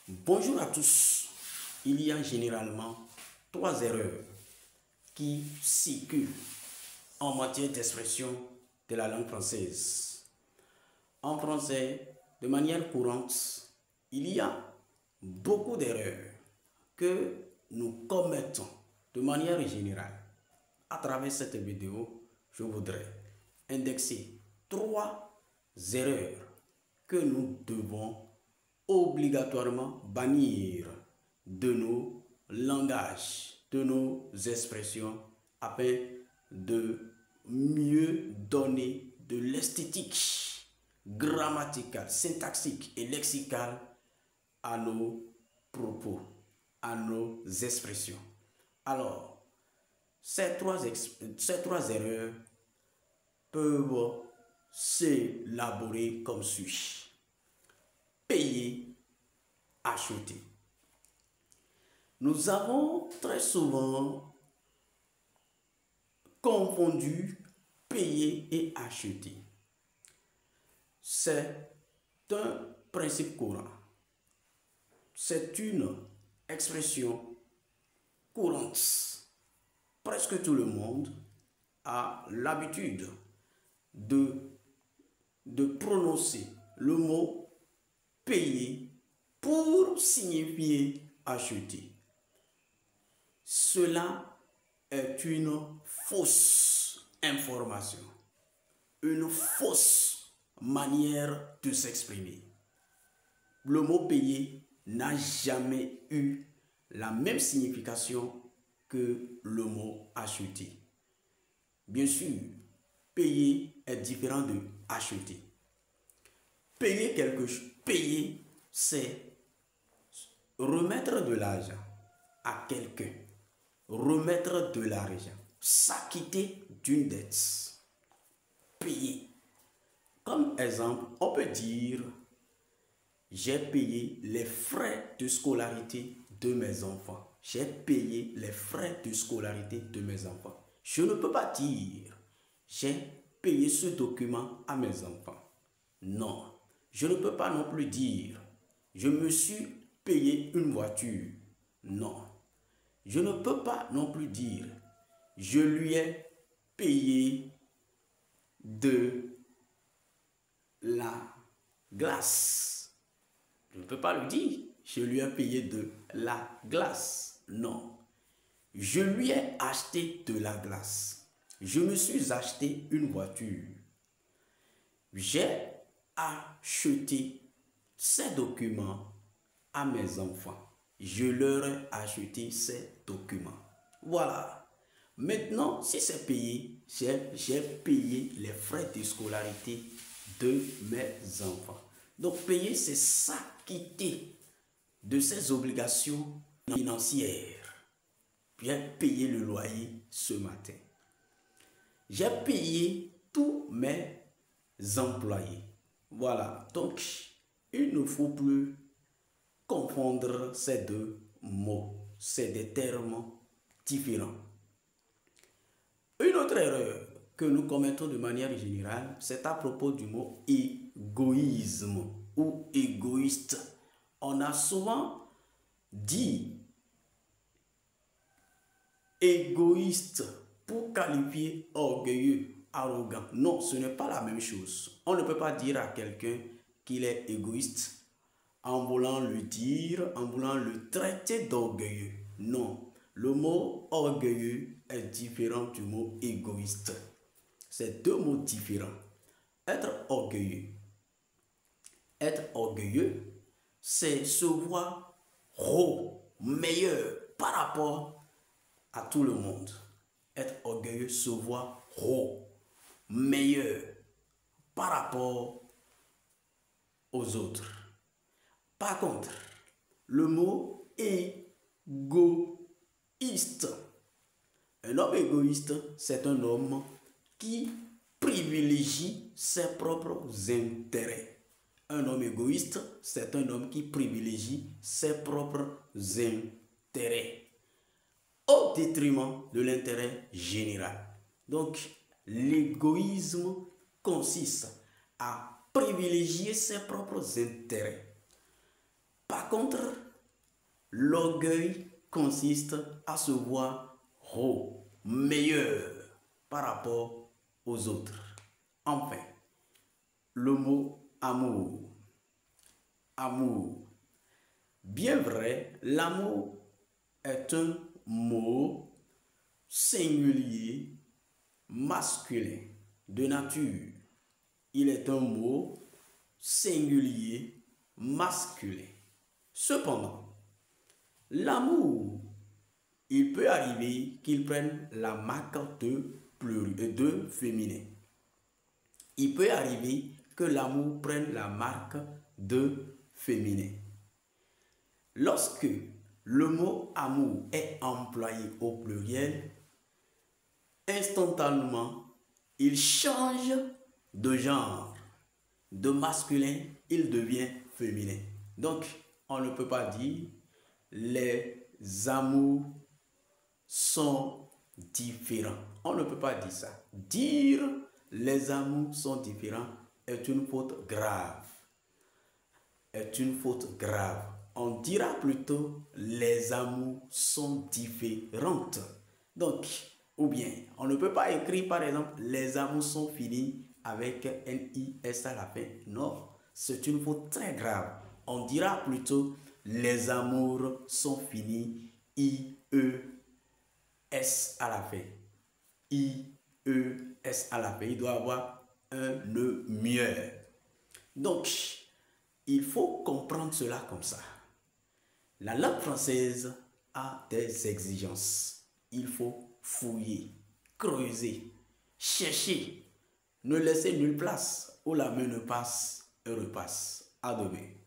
Bonjour à tous. Il y a généralement trois erreurs qui circulent en matière d'expression de la langue française. En français, de manière courante, il y a beaucoup d'erreurs que nous commettons de manière générale. À travers cette vidéo, je voudrais indexer trois erreurs que nous devons obligatoirement bannir de nos langages, de nos expressions, afin de mieux donner de l'esthétique grammaticale, syntaxique et lexicale à nos propos, à nos expressions. Alors, ces trois erreurs peuvent s'élaborer comme suit. Payer, acheter. Nous avons très souvent confondu payer et acheter. C'est un principe courant. C'est une expression courante. Presque tout le monde a l'habitude de prononcer le mot payer pour signifier acheter. Cela est une fausse information, une fausse manière de s'exprimer. Le mot payer n'a jamais eu la même signification que le mot acheter. Bien sûr, payer est différent de acheter. Payer quelque chose, payer, c'est remettre de l'argent à quelqu'un, remettre de l'argent, s'acquitter d'une dette, payer. Comme exemple, on peut dire, j'ai payé les frais de scolarité de mes enfants. J'ai payé les frais de scolarité de mes enfants. Je ne peux pas dire, j'ai payé ce document à mes enfants. Non. Je ne peux pas non plus dire, je me suis payé une voiture. Non. Je ne peux pas non plus dire, je lui ai payé de la glace. Je ne peux pas le dire, je lui ai payé de la glace. Non. Je lui ai acheté de la glace. Je me suis acheté une voiture. J'ai acheté ces documents à mes enfants. Je leur ai acheté ces documents. Voilà. Maintenant, si c'est payé, j'ai payé les frais de scolarité de mes enfants. Donc, payer, c'est s'acquitter de ses obligations financières. J'ai payé le loyer ce matin. J'ai payé tous mes employés. Voilà, donc il ne faut plus confondre ces deux mots. C'est des termes différents. Une autre erreur que nous commettons de manière générale, c'est à propos du mot égoïsme ou égoïste. On a souvent dit égoïste pour qualifier orgueilleux, arrogant. Non, ce n'est pas la même chose. On ne peut pas dire à quelqu'un qu'il est égoïste en voulant le dire, en voulant le traiter d'orgueilleux. Non, le mot orgueilleux est différent du mot égoïste. C'est deux mots différents. Être orgueilleux. Être orgueilleux, c'est se voir haut, meilleur par rapport à tout le monde. Être orgueilleux, se voir haut, meilleur par rapport aux autres. Par contre, le mot égoïste. Un homme égoïste, c'est un homme qui privilégie ses propres intérêts. Un homme égoïste, c'est un homme qui privilégie ses propres intérêts au détriment de l'intérêt général. Donc, l'égoïsme consiste à privilégier ses propres intérêts Par contre, l'orgueil consiste à se voir haut, meilleur par rapport aux autres. Enfin, le mot amour. Amour. Bien vrai, l'amour est un mot singulier, masculin, de nature. Il est un mot singulier, masculin. Cependant, l'amour, il peut arriver qu'il prenne la marque de féminin. Il peut arriver que l'amour prenne la marque de féminin. Lorsque le mot amour est employé au pluriel, instantanément, il change de genre. De masculin, il devient féminin. Donc, on ne peut pas dire les amours sont différents. On ne peut pas dire ça. Dire les amours sont différents est une faute grave. Est une faute grave. On dira plutôt les amours sont différentes. Donc, ou bien, on ne peut pas écrire par exemple les amours sont finis avec NIS à la fin. Non, c'est une faute très grave. On dira plutôt les amours sont finis IES à la fin. IES à la fin. Il doit avoir un nœud muet. Donc, il faut comprendre cela comme ça. La langue française a des exigences. Il faut fouiller, creuser, chercher. Ne laissez nulle place où la main ne passe et repasse. À demain.